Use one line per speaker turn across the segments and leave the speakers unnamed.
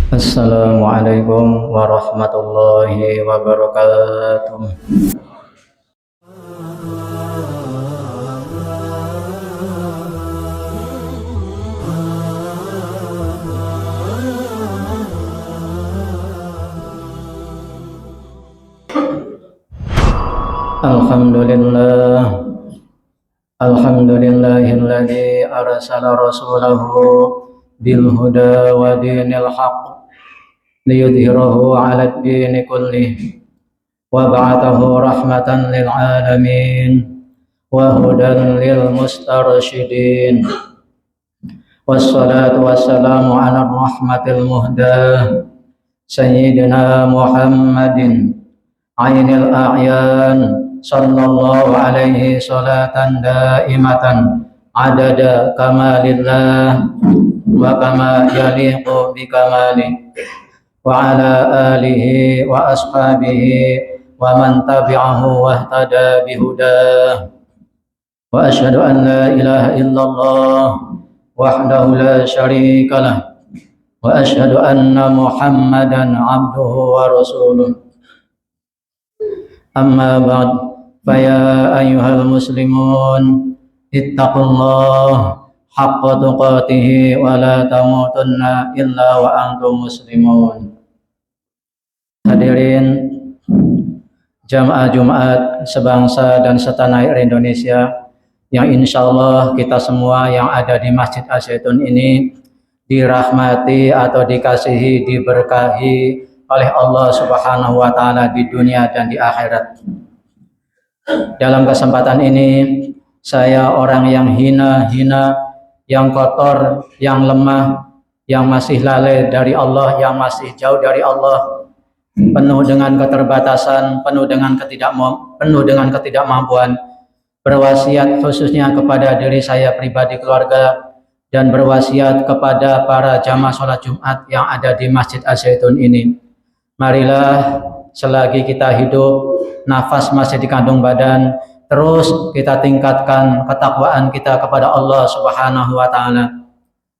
Assalamualaikum warahmatullahi wabarakatuh. Alhamdulillah, alhamdulillahilladzi arsala rasulahu bil huda wa dinil haqq liyudhhirahu 'alad dini kullih wa ba'athahu rahmatan lil alamin wa hudan lil mustarsyidin. Wassalatu wassalamu ala rahmatil muhdah sayyidina Muhammadin ainil a'yan sallallahu alaihi salatan daimatan adada kamalillah wa kama yaliqu bi kamalih wa ala alihi wa ashabihi wa man tabi'ahu wa ihtada bihudah. Wa asyhadu an la ilaha illallah wahdahu la syarika lah wa asyhadu anna Muhammadan abduhu wa rasuluh. Amma ba'd, faya ayyuhal muslimun ittaqullah haqqa tuqatih wa la tamutunna illa wa antum muslimun. Hadirin jamaah Jumat sebangsa dan setanah air Indonesia, yang insya Allah kita semua yang ada di Masjid Asy-Syaitun ini dirahmati atau dikasihi, diberkahi oleh Allah Subhanahu wa Ta'ala di dunia dan di akhirat. Dalam kesempatan ini, saya orang yang hina, yang kotor, yang lemah, yang masih lalai dari Allah, yang masih jauh dari Allah, penuh dengan keterbatasan, penuh dengan ketidakmampuan, berwasiat khususnya kepada diri saya pribadi, keluarga, dan berwasiat kepada para jamaah sholat Jumat yang ada di Masjid Asy-Syaitun ini. Marilah selagi kita hidup, nafas masih di kandung badan, terus kita tingkatkan ketakwaan kita kepada Allah Subhanahu wa Ta'ala.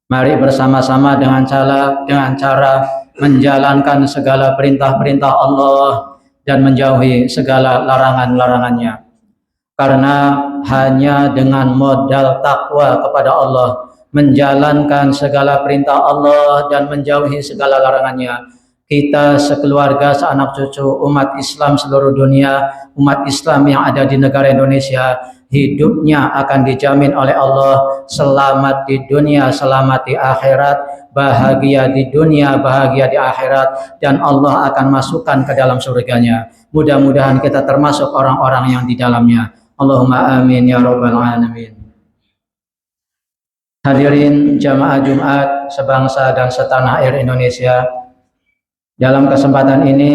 Mari bersama-sama dengan cara menjalankan segala perintah-perintah Allah dan menjauhi segala larangan-larangannya. Karena hanya dengan modal takwa kepada Allah, menjalankan segala perintah Allah dan menjauhi segala larangannya, kita sekeluarga, seanak cucu umat Islam seluruh dunia, umat Islam yang ada di negara Indonesia, hidupnya akan dijamin oleh Allah selamat di dunia, selamat di akhirat, bahagia di dunia, bahagia di akhirat, dan Allah akan masukkan ke dalam surganya. Mudah-mudahan kita termasuk orang-orang yang di dalamnya. Allahumma amin ya rabbal alamin. Hadirin jamaah Jumat sebangsa dan setanah air Indonesia, dalam kesempatan ini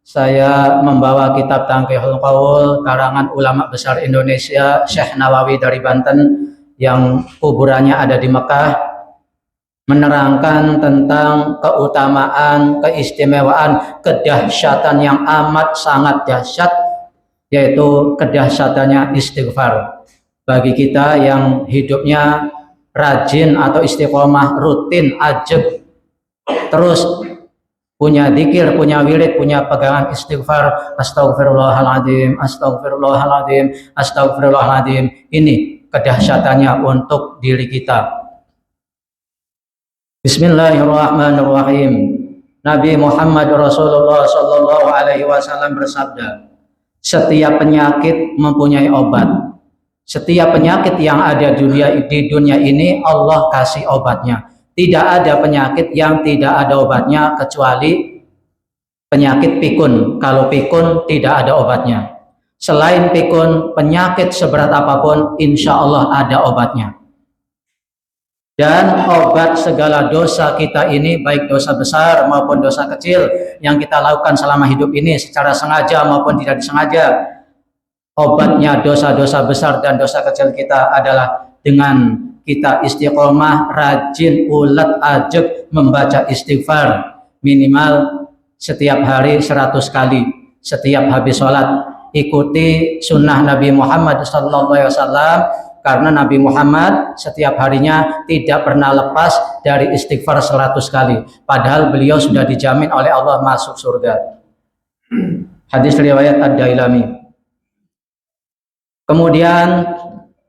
saya membawa kitab Tanqihul Qaul karangan ulama besar Indonesia Syekh Nawawi dari Banten yang kuburannya ada di Mekah, menerangkan tentang keutamaan, keistimewaan, kedahsyatan yang amat sangat dahsyat, yaitu kedahsyatannya istighfar. Bagi kita yang hidupnya rajin atau istiqomah, rutin, ajeb, terus punya dzikir, punya wirid, punya pegangan istighfar, astagfirullahaladzim, astagfirullahaladzim, astagfirullahaladzim. Ini kedahsyatannya untuk diri kita. Bismillahirrahmanirrahim. Nabi Muhammad Rasulullah Sallallahu Alaihi Wasallam bersabda, setiap penyakit mempunyai obat. Setiap penyakit yang ada di dunia ini Allah kasih obatnya. Tidak ada penyakit yang tidak ada obatnya kecuali penyakit pikun. Kalau pikun tidak ada obatnya. Selain pikun, penyakit seberat apapun insya Allah ada obatnya. Dan obat segala dosa kita ini, baik dosa besar maupun dosa kecil yang kita lakukan selama hidup ini secara sengaja maupun tidak disengaja, obatnya dosa-dosa besar dan dosa kecil kita adalah dengan kita istiqomah, rajin, ulet, ajeb membaca istighfar minimal setiap hari 100 kali setiap habis sholat. Ikuti sunnah Nabi Muhammad SAW karena Nabi Muhammad setiap harinya tidak pernah lepas dari istighfar 100 kali, padahal beliau sudah dijamin oleh Allah masuk surga. Hadis riwayat Ad-Dailami. Kemudian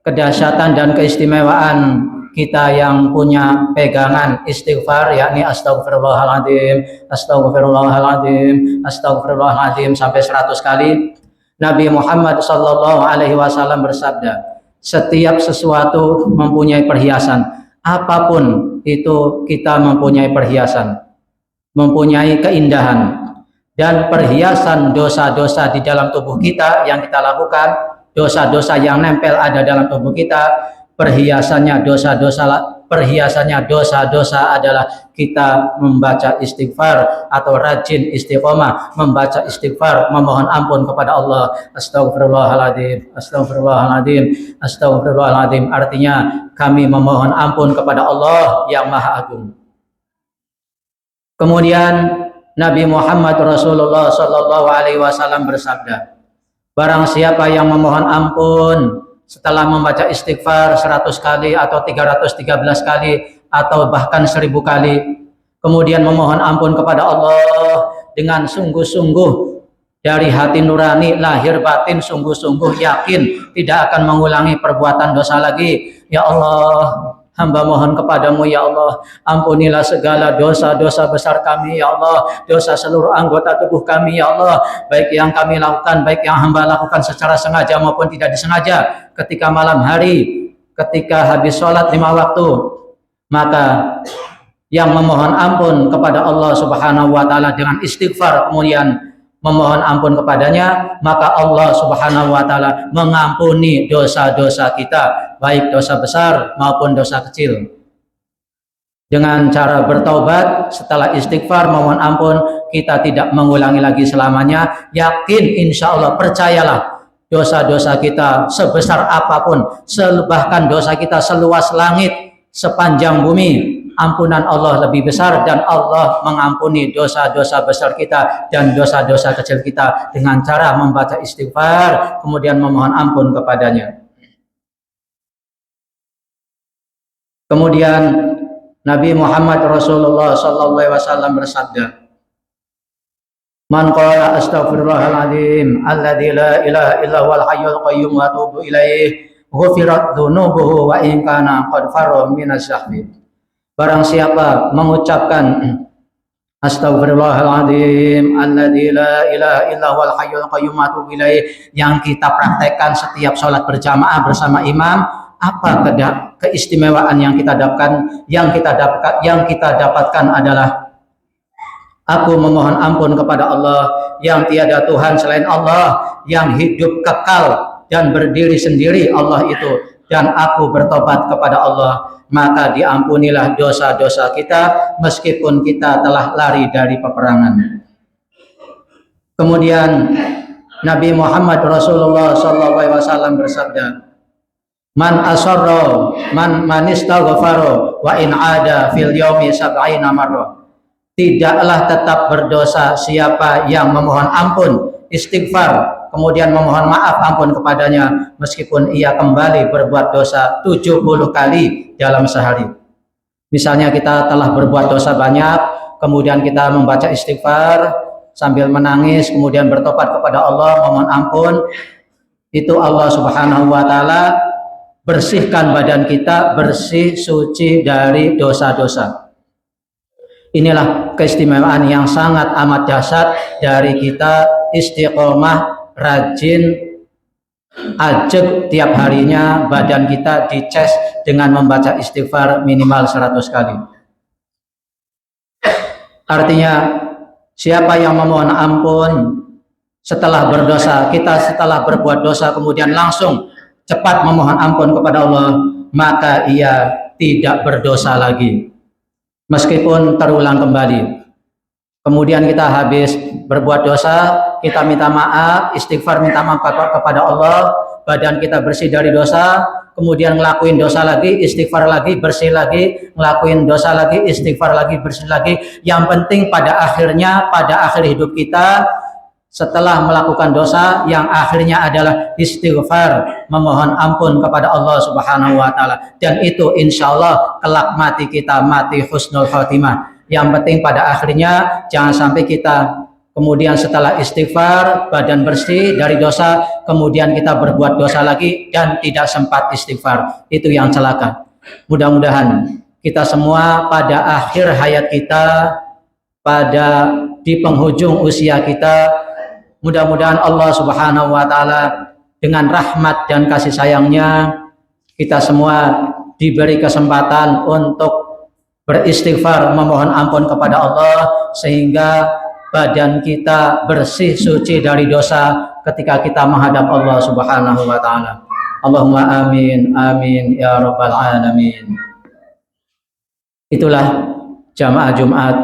kedahsyatan dan keistimewaan kita yang punya pegangan istighfar, yakni astagfirullahaladzim, astagfirullahaladzim, astagfirullahaladzim sampai 100 kali. Nabi Muhammad SAW bersabda, setiap sesuatu mempunyai perhiasan, apapun itu kita mempunyai perhiasan, mempunyai keindahan, dan perhiasan dosa-dosa di dalam tubuh kita yang kita lakukan, dosa-dosa yang nempel ada dalam tubuh kita, perhiasannya dosa-dosa adalah kita membaca istighfar atau rajin istiqomah membaca istighfar, memohon ampun kepada Allah. Astagfirullahaladzim, astagfirullahaladzim, astagfirullahaladzim, artinya kami memohon ampun kepada Allah yang Maha Agung. Kemudian Nabi Muhammad Rasulullah SAW bersabda, barang siapa yang memohon ampun setelah membaca istighfar 100 kali atau 313 kali atau bahkan 1000 kali, kemudian memohon ampun kepada Allah dengan sungguh-sungguh dari hati nurani, lahir batin, sungguh-sungguh yakin tidak akan mengulangi perbuatan dosa lagi. Ya Allah, hamba mohon kepadamu ya Allah, ampunilah segala dosa-dosa besar kami ya Allah, dosa seluruh anggota tubuh kami ya Allah, baik yang kami lakukan, baik yang hamba lakukan secara sengaja maupun tidak disengaja. Ketika malam hari, ketika habis sholat 5 waktu, maka yang memohon ampun kepada Allah Subhanahu wa Ta'ala dengan istighfar kemudian memohon ampun kepadanya, maka Allah Subhanahu wa Ta'ala mengampuni dosa-dosa kita, baik dosa besar maupun dosa kecil. Dengan cara bertaubat setelah istighfar memohon ampun, kita tidak mengulangi lagi selamanya. Yakin, insya Allah, percayalah, dosa-dosa kita sebesar apapun, bahkan dosa kita seluas langit, sepanjang bumi, ampunan Allah lebih besar, dan Allah mengampuni dosa-dosa besar kita dan dosa-dosa kecil kita dengan cara membaca istighfar kemudian memohon ampun kepadanya. Kemudian Nabi Muhammad Rasulullah SAW bersabda, man qala astaghfirullahaladzim alladzi la ilaha illa huwal hayyul qayyum wa atubu ilaih ghufirat dzunubuhu wa in kana qad farra minasy-syahri. Barang siapa mengucapkan astagfirullahaladzim alladzi la ilaha illa huwal hayyul qayyum wa atubu ilaih, yang kita praktekkan setiap sholat berjamaah bersama imam, apa keistimewaan yang kita dapatkan? Yang kita dapatkan adalah aku memohon ampun kepada Allah yang tiada Tuhan selain Allah, yang hidup kekal dan berdiri sendiri Allah itu, dan aku bertobat kepada Allah, maka diampunilah dosa-dosa kita meskipun kita telah lari dari peperangan. Kemudian Nabi Muhammad Rasulullah SAW bersabda, man asarra man istaghfara wa in ada fil yaumi sab'ina marrah. Tidaklah tetap berdosa siapa yang memohon ampun, istighfar, kemudian memohon maaf ampun kepadanya meskipun ia kembali berbuat dosa 70 kali dalam sehari. Misalnya kita telah berbuat dosa banyak, kemudian kita membaca istighfar sambil menangis, kemudian bertobat kepada Allah, memohon ampun, itu Allah Subhanahu wa Ta'ala bersihkan badan kita bersih, suci dari dosa-dosa. Inilah keistimewaan yang sangat amat dahsyat dari kita istiqomah, rajin, ajak tiap harinya badan kita dicas dengan membaca istighfar minimal 100 kali. Artinya siapa yang memohon ampun setelah berdosa, kita setelah berbuat dosa kemudian langsung cepat memohon ampun kepada Allah, maka ia tidak berdosa lagi meskipun terulang kembali. Kemudian kita habis berbuat dosa, kita minta maaf, istighfar, minta maaf kepada Allah, badan kita bersih dari dosa, kemudian ngelakuin dosa lagi, istighfar lagi, bersih lagi, ngelakuin dosa lagi, istighfar lagi, bersih lagi. Yang penting pada akhirnya, pada akhir hidup kita, setelah melakukan dosa yang akhirnya adalah istighfar, memohon ampun kepada Allah Subhanahu wa taala, dan itu insya Allah kelak mati kita mati husnul khotimah. Yang penting pada akhirnya jangan sampai kita kemudian setelah istighfar badan bersih dari dosa, kemudian kita berbuat dosa lagi dan tidak sempat istighfar. Itu yang celaka. Mudah-mudahan kita semua pada akhir hayat kita, di penghujung usia kita, mudah-mudahan Allah Subhanahu wa taala dengan rahmat dan kasih sayangnya kita semua diberi kesempatan untuk beristighfar, memohon ampun kepada Allah sehingga badan kita bersih suci dari dosa ketika kita menghadap Allah Subhanahu wa taala. Allahumma amin amin ya rabbal alamin. Itulah jamaah Jumat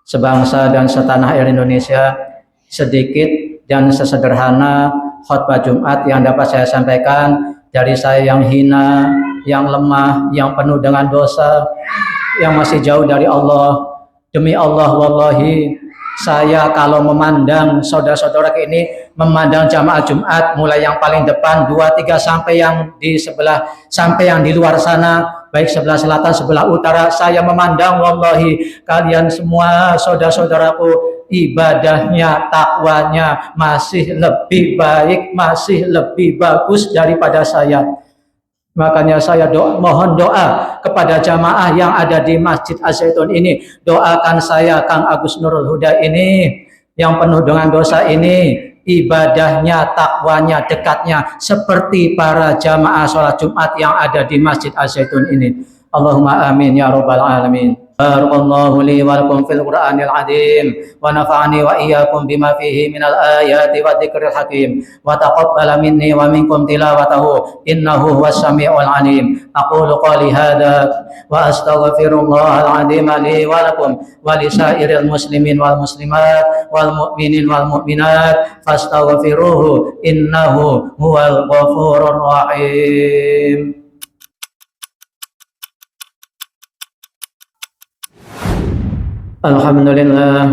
sebangsa dan setanah air Indonesia, sedikit dan sesederhana khutbah Jumat yang dapat saya sampaikan dari saya yang hina, yang lemah, yang penuh dengan dosa, yang masih jauh dari Allah. Demi Allah, wallahi, saya kalau memandang saudara-saudara ini, memandang jamaah Jumat mulai yang paling depan 2-3 sampai yang di sebelah, sampai yang di luar sana, baik sebelah selatan, sebelah utara, saya memandang wallahi kalian semua saudara-saudaraku ibadahnya, takwanya masih lebih baik, masih lebih bagus daripada saya. Makanya saya mohon doa kepada jamaah yang ada di Masjid Az-Zaitun ini. Doakan saya, Kang Agus Nurul Huda ini, yang penuh dengan dosa ini, ibadahnya, takwanya, dekatnya seperti para jamaah sholat Jumat yang ada di Masjid Az-Zaitun ini. Allahumma amin ya rabbal alamin. Barakallahu li wa lakum fil Qur'anil azim wa nafa'ani wa iyyakum bima fihi minal ayati wa dzikril hakim wa taqabbala minni wa minkum tilawatahu innahu huwas samiul alim. Aqulu qali hadza wa astaghfirullahal azim li wa lakum wa li sairil muslimin wal muslimat wal mu'minin wal mu'minat fastaghfiruhu innahu huwal ghafurur rahim. Alhamdulillah,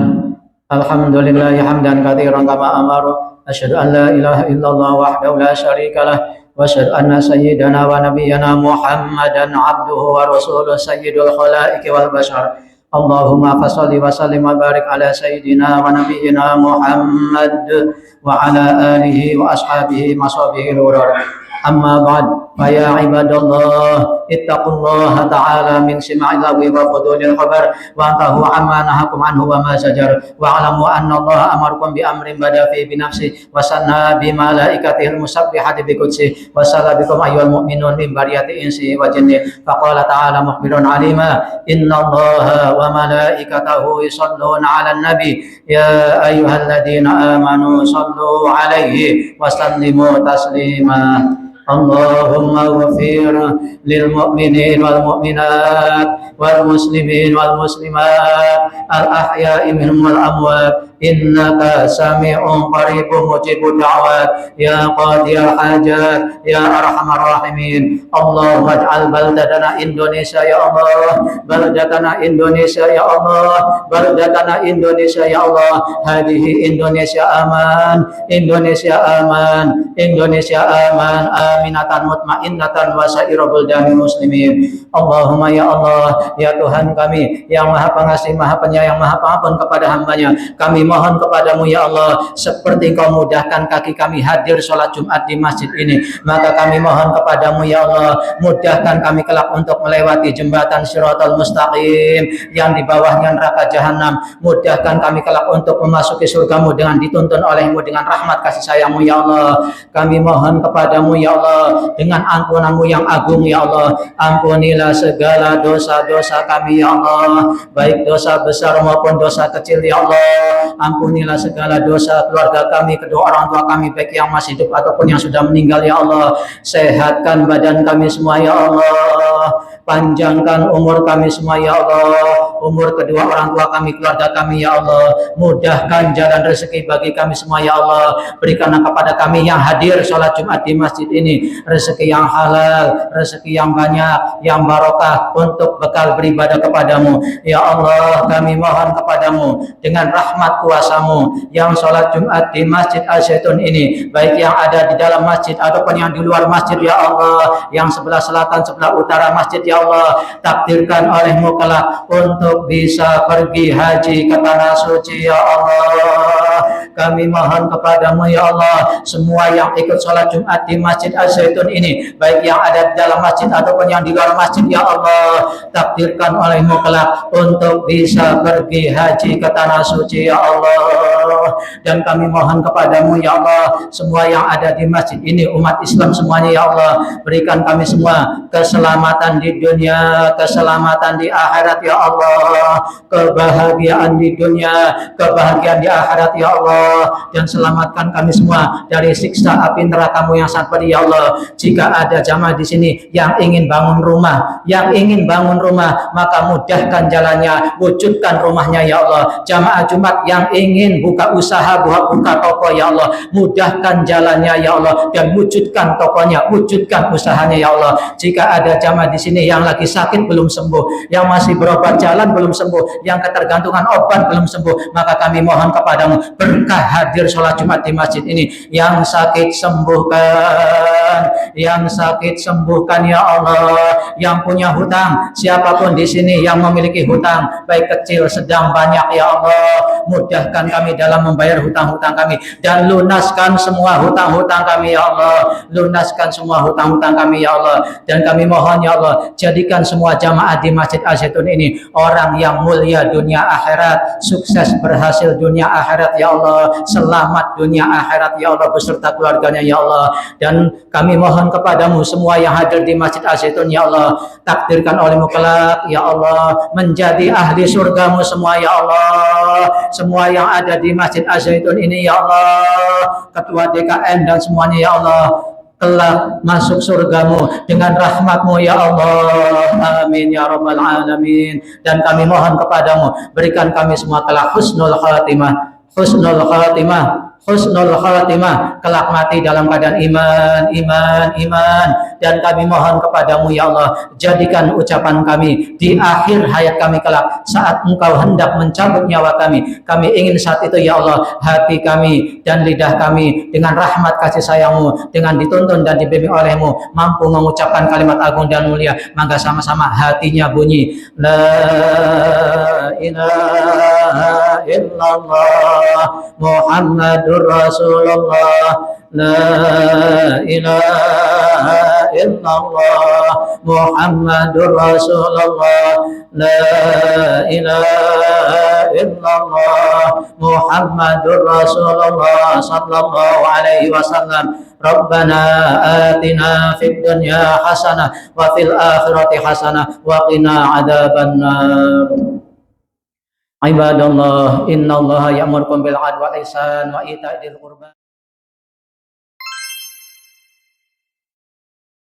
alhamdulillah hamdan katsiran kama amara. Asyhadu an la ilaha illallah wahdahu la syarika lah wa asyhadu anna sayyidana wa nabiyyana Muhammadan abduhu wa rasuluhu sayyidul khalaiqi wal bashar. Allahumma fasholli wa sallim wa barik ala sayyidina wa nabiyyina Muhammad wa ala alihi wa ashabihi masabihil urar. Amma ba'd, fa ya ibadallah ittaqullaha ta'ala min sima'il lagwi wa fudulil khabar wa antahu amma nahakum anhu wa ma zajar wa alamu anna Allah amarkum bi amrin bada fi bi nafsi wa sanna bi malaikatihil musabbihati bi qudsi wa salabikum ayyuhal mu'minun min bariyati insi wa jinni fa qala ta'ala mukhbirun alima innallaha wa malaikatahu yusalluna 'alan nabi ya ayyuhalladzina amanu sallu 'alaihi wa sallimu taslima. Allahumma ghafir lil mu'minin wal mu'minat wal muslimin wal muslimat al ahya'i minhum wal amwat innaka sami'un qaribun mujibud da'wat ya qadiyal hajat ya arhamar rahimin. Allahumma ij'al baldatana Indonesia ya Allah, baldatana Indonesia ya Allah, baldatana Indonesia ya Allah. Hadhihi Indonesia aman, Indonesia aman, Indonesia aman, aminatan mutmainnatan wa sa'iru buldani muslimin. Allahumma ya Allah, ya Tuhan kami yang Maha Pengasih, Maha Penyayang, Maha Pengampun kepada hambanya, kami mohon kepadamu ya Allah, seperti Kau mudahkan kaki kami hadir sholat Jumat di masjid ini, maka kami mohon kepadamu ya Allah, mudahkan kami kelak untuk melewati jembatan Shiratal Mustaqim yang di bawahnya neraka jahanam. Mudahkan kami kelak untuk memasuki surgamu dengan dituntun olehmu dengan rahmat kasih sayangmu ya Allah. Kami mohon kepadamu ya Allah, dengan ampunanmu yang agung ya Allah, ampunilah segala dosa-dosa kami ya Allah, baik dosa besar maupun dosa kecil ya Allah. Ampunilah segala dosa keluarga kami, kedua orang tua kami, baik yang masih hidup ataupun yang sudah meninggal ya Allah. Sehatkan badan kami semua ya Allah, panjangkan umur kami semua ya Allah, umur kedua orang tua kami, keluarga kami ya Allah. Mudahkan jalan rezeki bagi kami semua ya Allah. Berikanlah kepada kami yang hadir sholat Jumat di masjid ini rezeki yang halal, rezeki yang banyak, yang barokah untuk bekal beribadah kepadamu ya Allah. Kami mohon kepadamu dengan rahmat kuasamu yang sholat Jumat di Masjid Al-Zaitun ini, baik yang ada di dalam masjid ataupun yang di luar masjid ya Allah, yang sebelah selatan, sebelah utara masjid ya Allah, takdirkan olehmu kelak untuk bisa pergi haji ke tanah suci ya Allah. Kami mohon kepadamu ya Allah, semua yang ikut sholat Jumat di Masjid Al-Zaitun ini, baik yang ada di dalam masjid ataupun yang di luar masjid ya Allah, takdirkan olehmu kelak untuk bisa pergi haji ke tanah suci ya Allah. Dan kami mohon kepadamu ya Allah, semua yang ada di masjid ini, umat Islam semuanya ya Allah, berikan kami semua keselamatan di dunia, keselamatan di akhirat ya Allah, kebahagiaan di dunia, kebahagiaan di akhirat ya Allah, dan selamatkan kami semua dari siksa api neraka-Mu yang sangat pedih ya Allah. Jika ada jamaah di sini yang ingin bangun rumah, maka mudahkan jalannya, wujudkan rumahnya ya Allah. Jamaah Jumat yang ingin buka usaha, buka toko ya Allah, mudahkan jalannya ya Allah, dan wujudkan tokonya, wujudkan usahanya ya Allah. Jika ada jamaah di sini yang lagi sakit belum sembuh, yang masih berobat jalan belum sembuh, yang ketergantungan obat belum sembuh, maka kami mohon kepadamu berkah hadir sholat Jumat di masjid ini. Yang sakit sembuhkan, yang sakit sembuhkan ya Allah. Yang punya hutang, siapapun di sini yang memiliki hutang, baik kecil, sedang, banyak ya Allah, mudahkan kami dalam membayar hutang-hutang kami, dan lunaskan semua hutang-hutang kami ya Allah. Lunaskan semua hutang-hutang kami ya Allah. Dan kami mohon ya Allah, jadikan semua jamaah di Masjid Al-Zaitun ini orang yang mulia dunia akhirat, sukses berhasil dunia akhirat ya Allah, selamat dunia akhirat ya Allah beserta keluarganya ya Allah. Dan kami mohon kepadamu semua yang hadir di Masjid Al-Zaitun ya Allah, takdirkan olehmu kelak ya Allah menjadi ahli surgamu semua ya Allah. Semua yang ada di Masjid Al-Zaitun ini ya Allah, ketua DKM dan semuanya ya Allah, kelak masuk surgamu dengan rahmatmu ya Allah. Amin ya rabbal alamin. Dan kami mohon kepadamu, berikan kami semua kelak husnul khatimah, husnul khatimah, husnul khatimah, kelak mati dalam keadaan iman. Dan kami mohon kepadamu ya Allah, jadikan ucapan kami di akhir hayat kami kelak, saat Engkau hendak mencabut nyawa kami ingin saat itu ya Allah, hati kami dan lidah kami dengan rahmat kasih sayangmu, dengan dituntun dan dibimbing olehmu, mampu mengucapkan kalimat agung dan mulia. Maka sama-sama hatinya bunyi la ilaha illallah Muhammadur Rasulullah, la ilaha illallah Muhammadur Rasulullah, la ilaha illallah Muhammadur Rasulullah sallallahu alaihi wasallam. Rabbana atina fid dunya hasanah wa fil akhirati hasanah wa qina adzabannar. Ibadallah, innallaha ya'murukum bil 'adli wal ihsan wa ita'i dzil qurba.